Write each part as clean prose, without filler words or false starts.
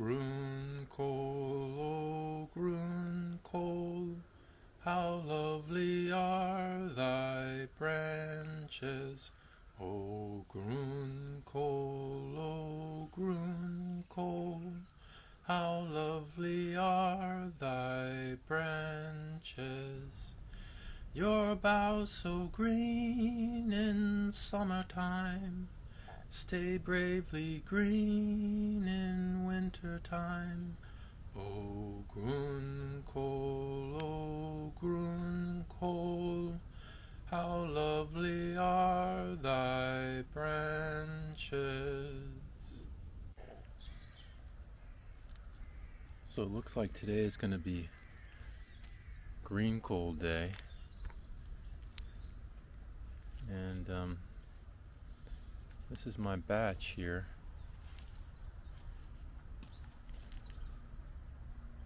Grünkohl, how lovely are thy branches. O Grünkohl, how lovely are thy branches. Your boughs so green in summertime, stay bravely green in wintertime. O Grünkohl, how lovely are thy branches. So it looks like today is going to be Grünkohl day. And this is my batch here.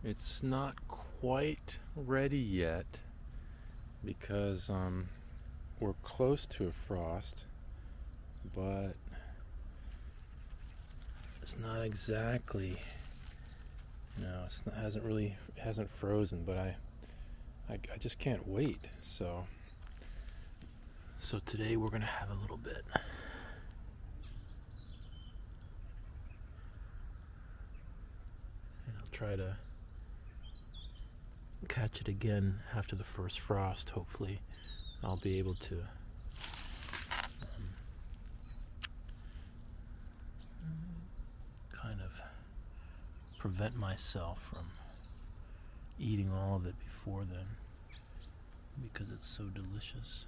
It's not quite ready yet because we're close to a frost, but it's not exactly, hasn't frozen, but I just can't wait. So today we're gonna have a little bit. And I'll try to catch it again after the first frost. Hopefully I'll be able to kind of prevent myself from eating all of it before then, because it's so delicious.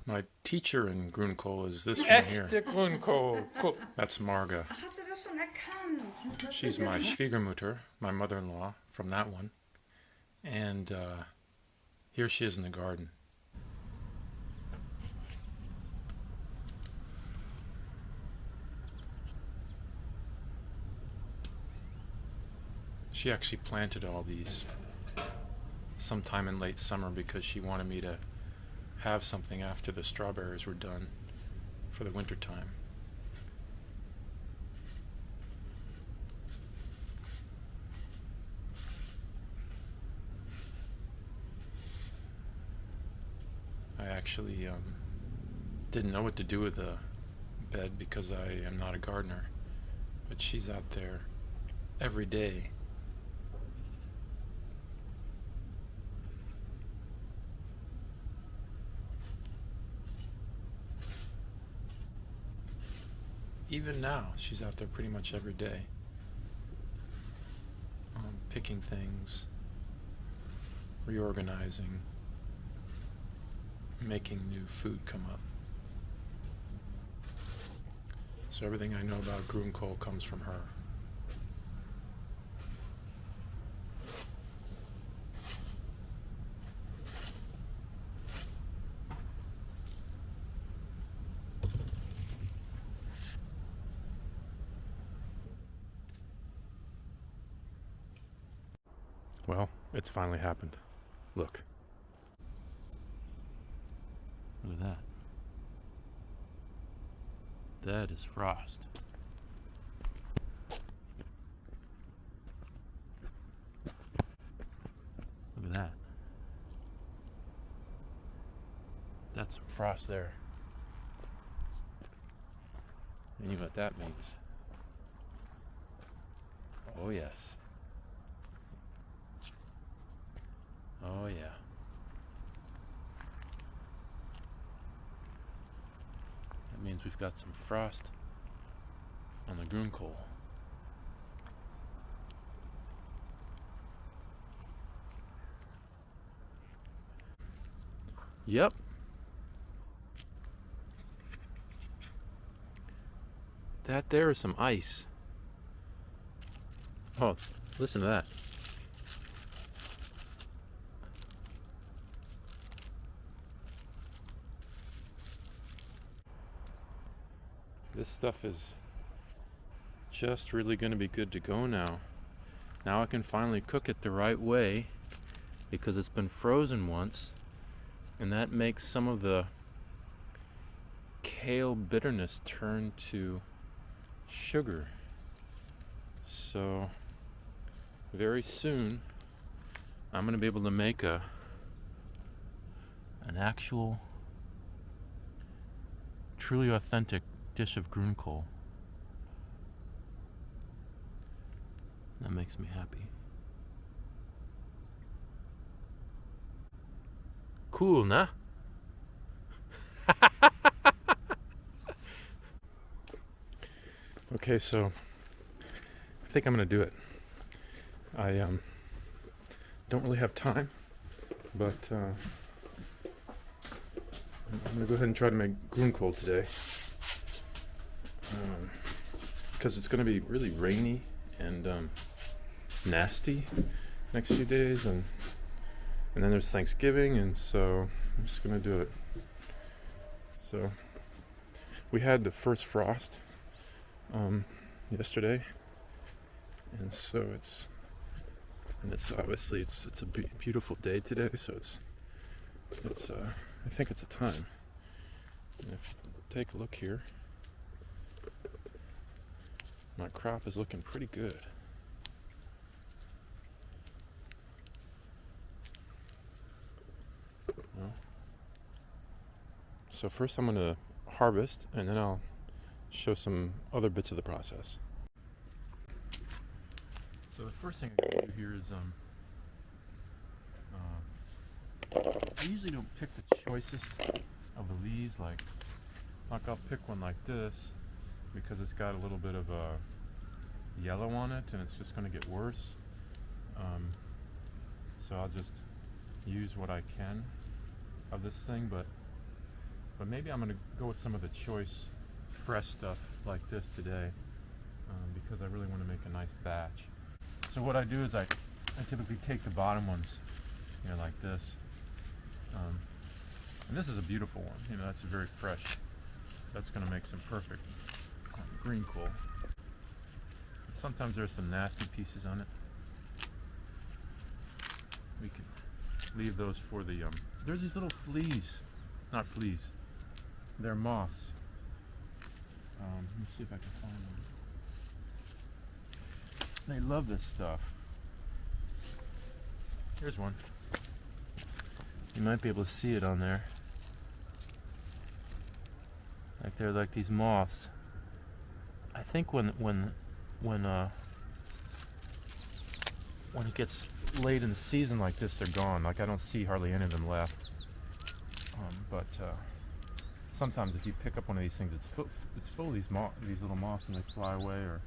My teacher in Grünkohl is this one here. Grünkohl. That's Marga. Hast du das schon erkannt? She's my Schwiegermutter, my mother-in-law, from that one. And here she is in the garden. She actually planted all these sometime in late summer because she wanted me to have something after the strawberries were done for the winter time. I actually didn't know what to do with the bed because I am not a gardener, but she's out there every day even now. She's out there pretty much every day, picking things, reorganizing, making new food come up. So everything I know about Grünkohl comes from her. Well, it's finally happened. Look. Look at that. That is frost. Look at that. That's some frost there. And you know what that means. Oh yes. Oh yeah. That means we've got some frost on the Grünkohl. Yep. That there is some ice. Oh, listen to that. This stuff is just really going to be good to go now. Now I can finally cook it the right way because it's been frozen once, and that makes some of the kale bitterness turn to sugar. So very soon I'm gonna be able to make an actual truly authentic dish of Grünkohl. That makes me happy. Cool, nah? Okay, so I think I'm gonna do it. I don't really have time, but I'm gonna go ahead and try to make Grünkohl today, because it's gonna be really rainy and nasty next few days, and then there's Thanksgiving, and so I'm just gonna do it. So we had the first frost yesterday, and so it's obviously it's a beautiful day today, so it's I think it's a time. And if you take a look here, my crop is looking pretty good. Well, so first I'm going to harvest, and then I'll show some other bits of the process. So the first thing I do here is I usually don't pick the choicest of the leaves. Like I'll pick one like this because it's got a little bit of a yellow on it, and it's just going to get worse. So I'll just use what I can of this thing, but maybe I'm going to go with some of the choice fresh stuff like this today, because I really want to make a nice batch. So what I do is I typically take the bottom ones, you know, like this. And this is a beautiful one, you know, that's very fresh. That's going to make some perfect Grünkohl. Sometimes there's some nasty pieces on it. We can leave those for the, there's these little fleas, not fleas, they're moths. Let me see if I can find them. They love this stuff. Here's one. You might be able to see it on there. Like they're like these moths. I think when it gets late in the season like this, they're gone. Like I don't see hardly any of them left. But sometimes if you pick up one of these things, it's full of these little moths, and they fly away, or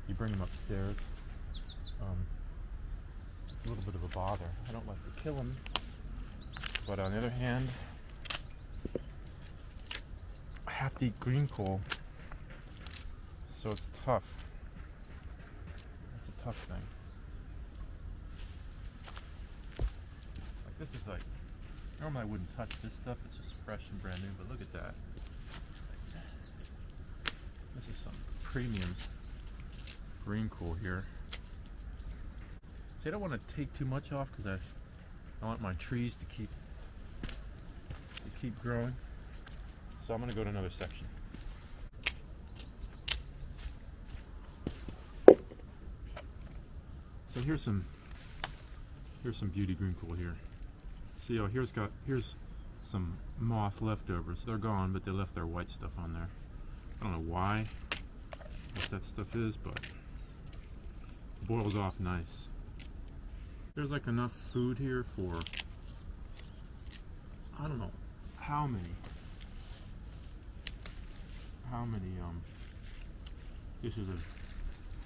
you bring them upstairs. It's a little bit of a bother. I don't like to kill them, but on the other hand, I have to eat Grünkohl, so it's tough. It's a tough thing. Like this is like, normally I wouldn't touch this stuff. It's just fresh and brand new, but look at that. This is some premium Grünkohl here. See, I don't want to take too much off because I want my trees to keep growing. So I'm going to go to another section. So here's some beauty Grünkohl here. See, oh, here's some moth leftovers. They're gone, but they left their white stuff on there. I don't know why, what that stuff is, but it boils off nice. There's like enough food here for, I don't know how many dishes of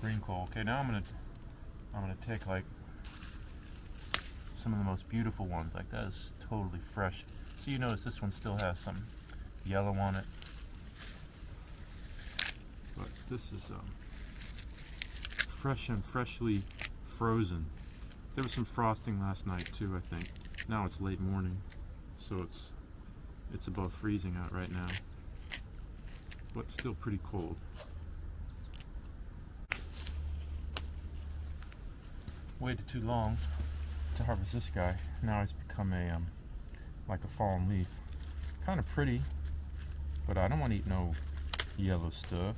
Grünkohl. Okay, now I'm gonna take like some of the most beautiful ones. Like that is totally fresh. So you notice this one still has some yellow on it, but this is fresh and freshly frozen. There was some frosting last night too, I think. Now it's late morning, so it's above freezing out right now, but still pretty cold. Waited too long to harvest this guy. Now it's become a like a fallen leaf. Kind of pretty, but I don't want to eat no yellow stuff.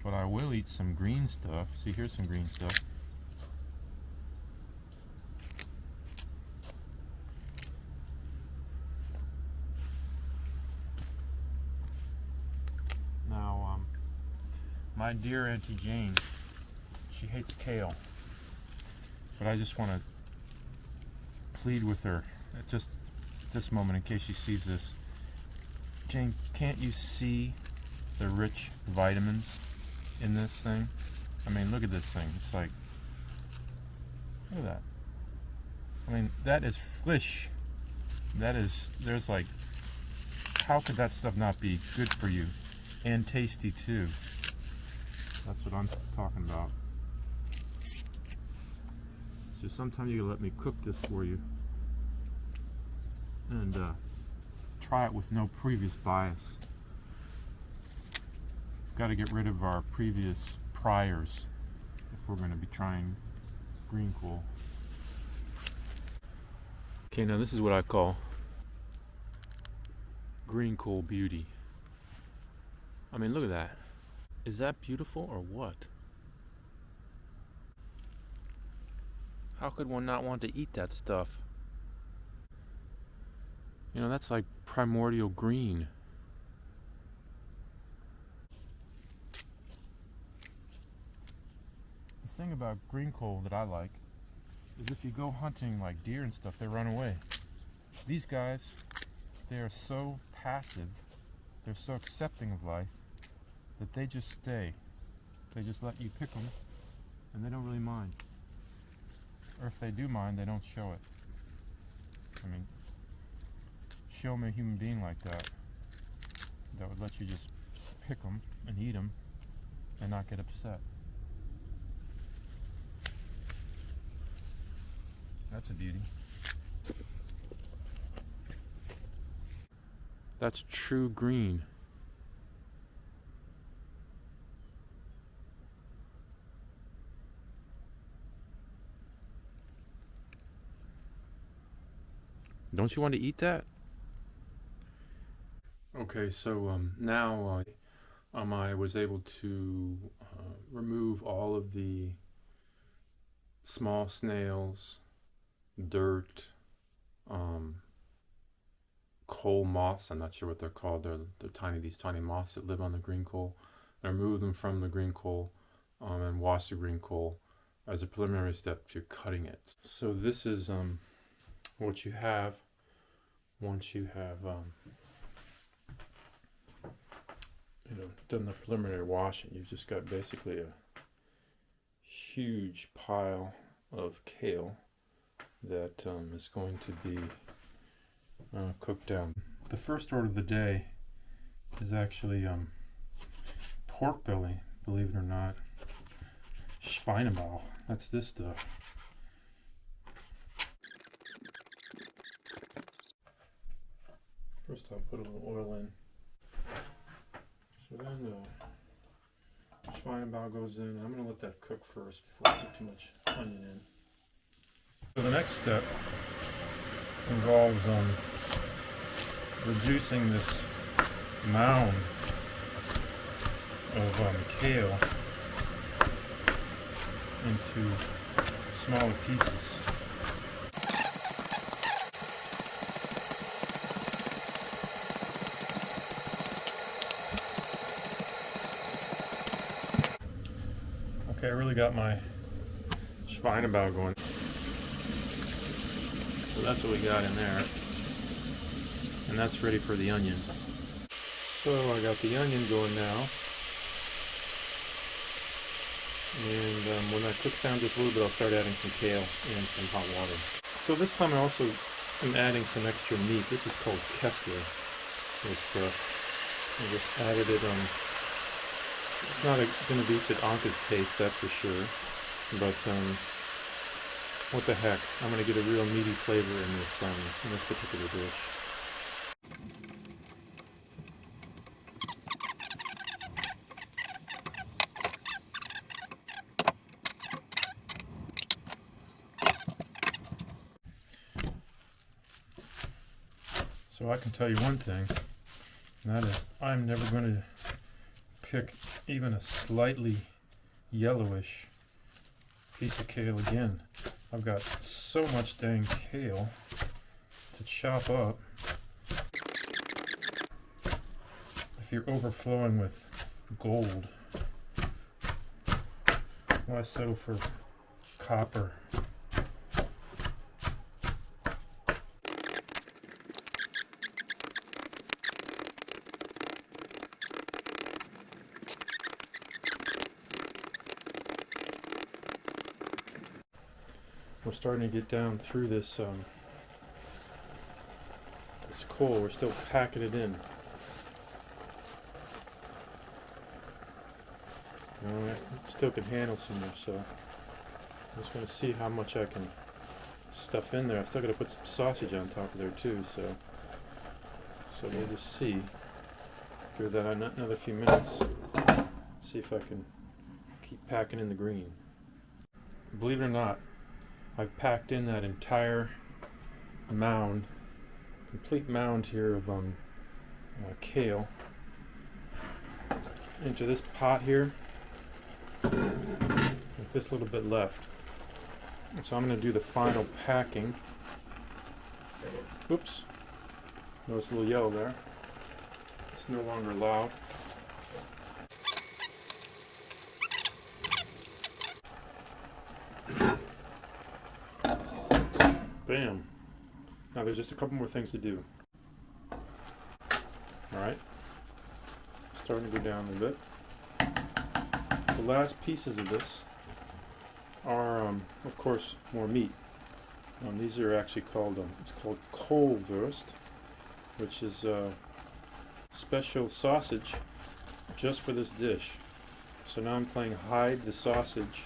But I will eat some green stuff. See, here's some green stuff. Now, my dear Auntie Jane, she hates kale. But I just want to plead with her at just this moment in case she sees this. Jane, can't you see the rich vitamins in this thing? I mean, look at this thing. It's like, look at that. I mean, that is flesh. That is, there's like, how could that stuff not be good for you? And tasty too. That's what I'm talking about. So sometimes you let me cook this for you and try it with no previous bias. Got to get rid of our previous priors if we're going to be trying greenkohl. Okay, now this is what I call greenkohl beauty. I mean, look at that. Is that beautiful or what? How could one not want to eat that stuff? You know, that's like primordial green. The thing about greenkohl that I like is if you go hunting like deer and stuff, they run away. These guys, they are so passive, they're so accepting of life, that they just stay. They just let you pick them, and they don't really mind. Or if they do mind, they don't show it. I mean, show me a human being like that would let you just pick them and eat them and not get upset. That's a beauty. That's true green. Don't you want to eat that? Okay, so now I was able to remove all of the small snails, dirt, coal moths. I'm not sure what they're called. They're tiny, these tiny moths that live on the greenkohl. I removed them from the greenkohl and washed the greenkohl as a preliminary step to cutting it. So this is what you have once you have done the preliminary washing. You've just got basically a huge pile of kale that is going to be cooked down. The first order of the day is actually pork belly, believe it or not. Schweinebauch, that's this stuff. First I'll put a little oil in. So then the Schweinebauch goes in. I'm going to let that cook first before I put too much onion in. So the next step involves reducing this mound of kale into smaller pieces. Okay, I really got my Schweinebauch going. So that's what we got in there. And that's ready for the onion. So I got the onion going now. And when that cooks down just a little bit, I'll start adding some kale and some hot water. So this time I also am adding some extra meat. This is called Kessler. This stuff. I just added it on. It's not going to be to Anka's taste, that's for sure. But what the heck? I'm going to get a real meaty flavor in this particular dish. So I can tell you one thing, and that is I'm never going to pick even a slightly yellowish piece of kale again. I've got so much dang kale to chop up. If you're overflowing with gold, why settle for copper? We're starting to get down through this this coal. We're still packing it in. It still can handle some more, so I'm just going to see how much I can stuff in there. I've still got to put some sausage on top of there too, so we'll just see. Give that another few minutes. See if I can keep packing in the green. Believe it or not, I've packed in that entire mound, complete mound here of kale into this pot here with this little bit left. And so I'm going to do the final packing. Oops, notice a little yellow there. It's no longer allowed. Bam. Now there's just a couple more things to do. Alright. Starting to go down a bit. The last pieces of this are, of course, more meat. These are actually called, it's called koolwurst, which is special sausage just for this dish. So now I'm playing hide the sausage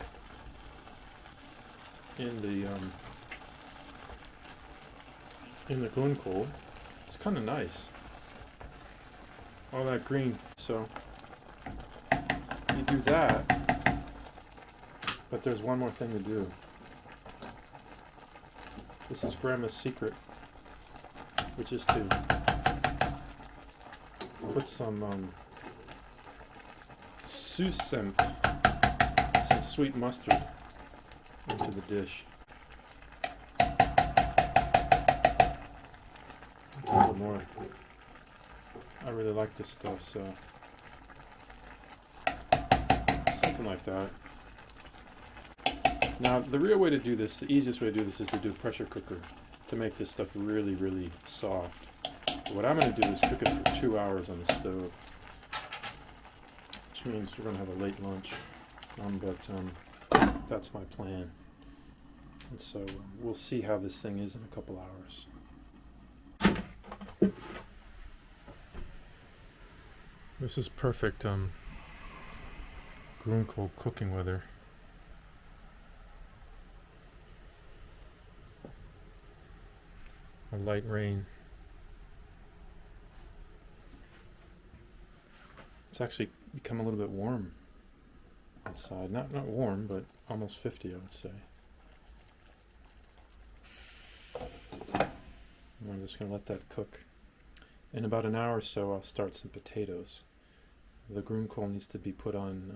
in the Grünkohl. It's kind of nice. All that green. So you do that, but there's one more thing to do. This is Grandma's secret, which is to put some Süßsenf, some sweet mustard, into the dish. A little more. I really like this stuff, so something like that. Now, the real way to do this, the easiest way to do this, is to do a pressure cooker to make this stuff really, really soft. But what I'm going to do is cook it for 2 hours on the stove, which means we're going to have a late lunch. But that's my plan. And so we'll see how this thing is in a couple hours. This is perfect Grünkohl cooking weather. A light rain. It's actually become a little bit warm outside. Not warm, but almost 50, I would say. And I'm just going to let that cook. In about an hour or so, I'll start some potatoes. The Grünkohl needs to be put on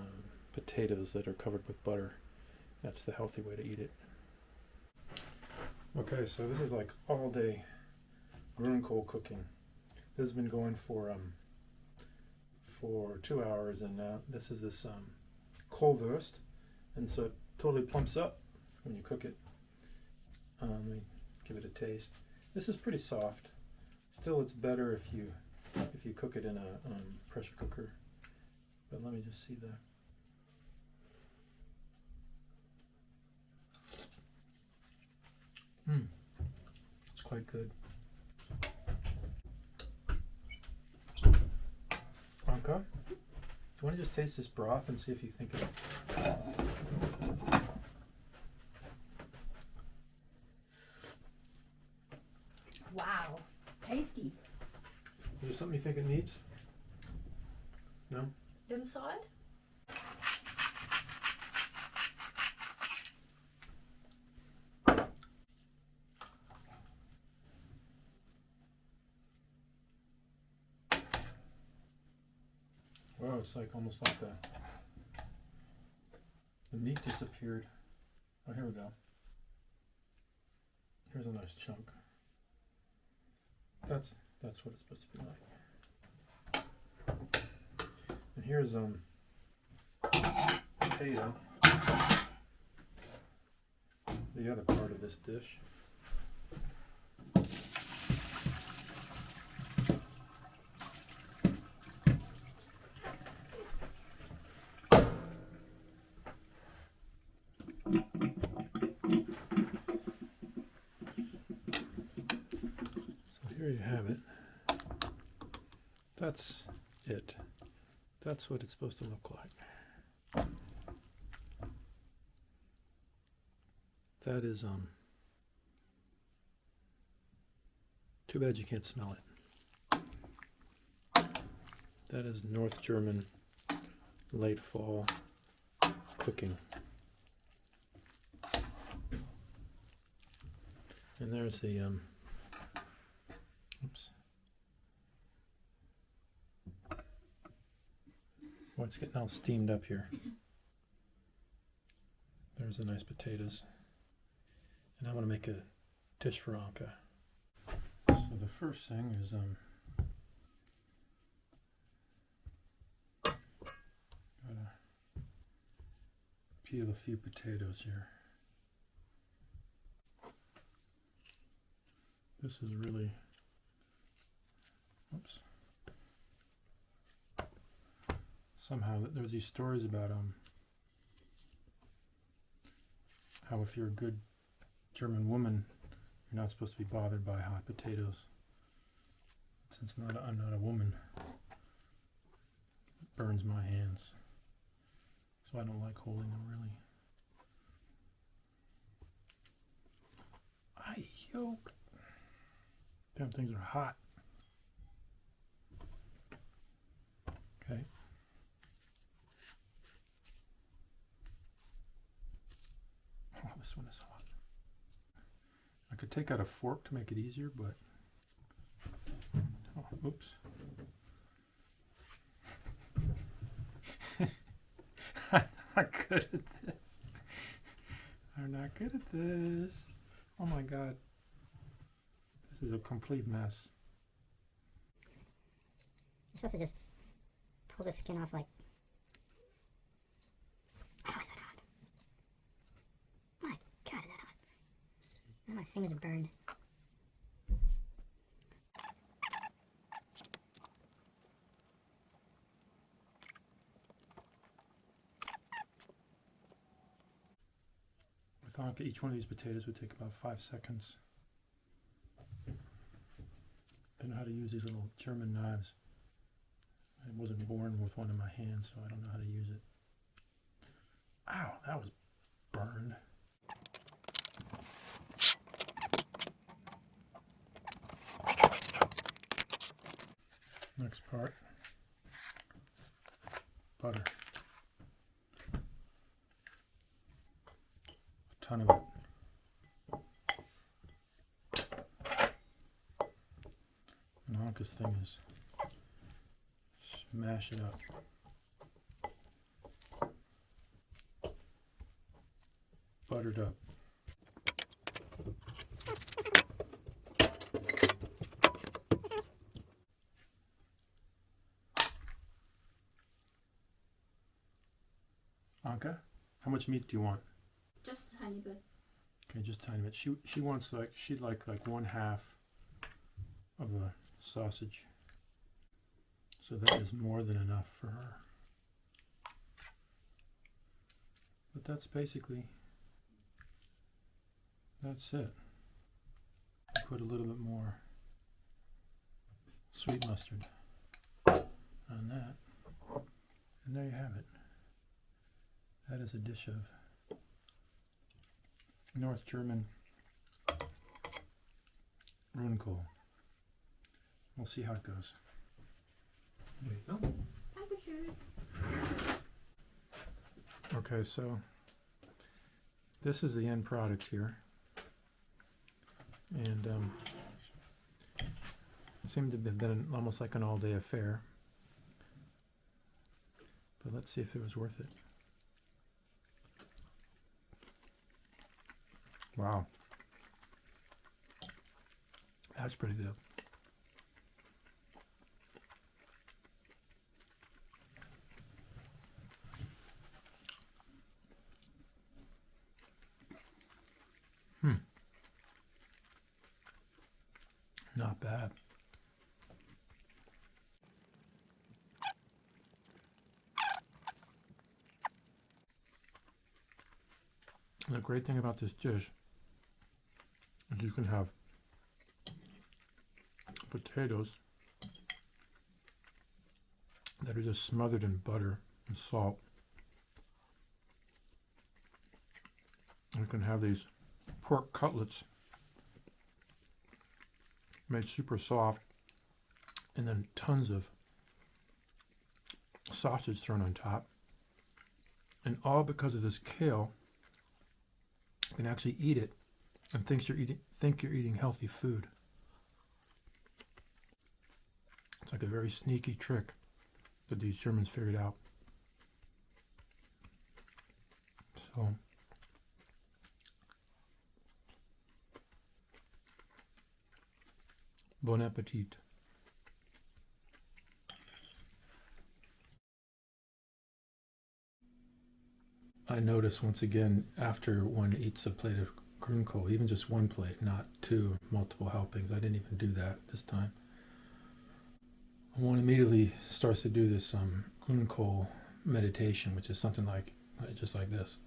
potatoes that are covered with butter. That's the healthy way to eat it. Okay, so this is like all day Grünkohl cooking. This has been going for 2 hours, and now this is this koolwurst, and so it totally plumps up when you cook it. Let me give it a taste. This is pretty soft. Still, it's better if you cook it in a pressure cooker. But let me just see that. It's quite good. Anka, do you want to just taste this broth and see if you think of it? Wow, tasty. Is there something you think it needs? No? Inside? Wow, it's like almost like the meat disappeared. Oh, here we go. Here's a nice chunk. That's what it's supposed to be like. And here's potato, the other part of this dish. Here you have it. That's it. That's what it's supposed to look like. That is too bad you can't smell it. That is North German late fall cooking. And there's the oops. Oh, it's getting all steamed up here. There's the nice potatoes. And I want to make a dish for Anka. So the first thing is gotta peel a few potatoes here. This is really, oops. Somehow there's these stories about how if you're a good German woman, you're not supposed to be bothered by hot potatoes. Since I'm not a woman, it burns my hands. So I don't like holding them really. Yo. Damn things are hot. Okay. Oh, this one is hot. I could take out a fork to make it easier, but oh, oops. I'm not good at this. I'm not good at this. Oh my God. This is a complete mess. You're supposed to just pull the skin off like... Oh, is that hot? My God, is that hot? Now my fingers are burned. With Anka, each one of these potatoes would take about 5 seconds. I know how to use these little German knives. I wasn't born with one in my hand, so I don't know how to use it. Ow, that was burned. Next part, butter. A ton of it. And Anka's thing is smash it up. Buttered up. Anka, how much meat do you want? Just a tiny bit. Okay, just a tiny bit. She wants she'd like 1/2 of a sausage. So that is more than enough for her. But that's basically, that's it. Put a little bit more sweet mustard on that. And there you have it. That is a dish of North German Grünkohl. We'll see how it goes. There you go. Okay, so this is the end product here. And it seemed to have been almost like an all-day affair. But let's see if it was worth it. Wow. That's pretty good. Not bad. And the great thing about this dish is you can have potatoes that are just smothered in butter and salt. You can have these pork cutlets made super soft, and then tons of sausage thrown on top. And all because of this kale, you can actually eat it and think you're eating healthy food. It's like a very sneaky trick that these Germans figured out. So bon appetit. I notice once again, after one eats a plate of Grünkohl, even just one plate, not two multiple helpings, I didn't even do that this time. One immediately starts to do this Grünkohl meditation, which is something like just like this.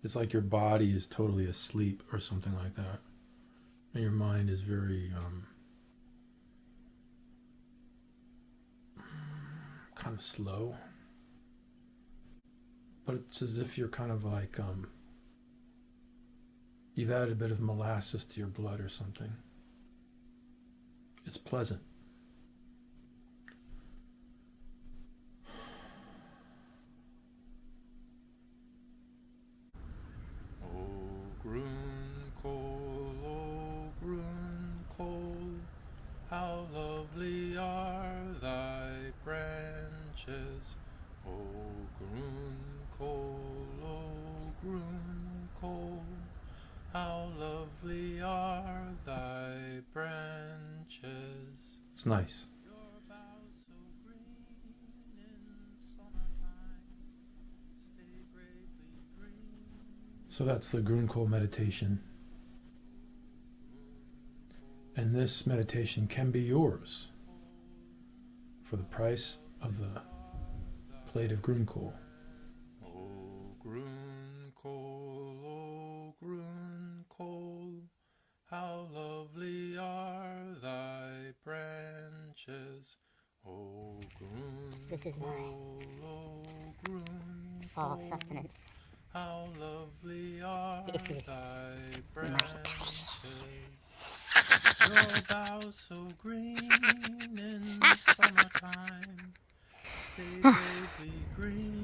It's like your body is totally asleep or something like that. And your mind is very kind of slow. But it's as if you're kind of like you've added a bit of molasses to your blood or something. It's pleasant. Grünkohl, oh Grünkohl, how lovely are thy branches. Oh Grünkohl, oh Grünkohl, how lovely are thy branches. It's nice. Your boughs so green in summertime, stay bravely green. So that's the Grünkohl meditation. And this meditation can be yours for the price of a plate of Grünkohl. Oh Grünkohl, oh Grünkohl, how lovely are thy branches. Oh Grünkohl, This is my oh Grünkohl, fall sustenance. how lovely are This is thy my branches. Your boughs so green in summertime, stay bravely green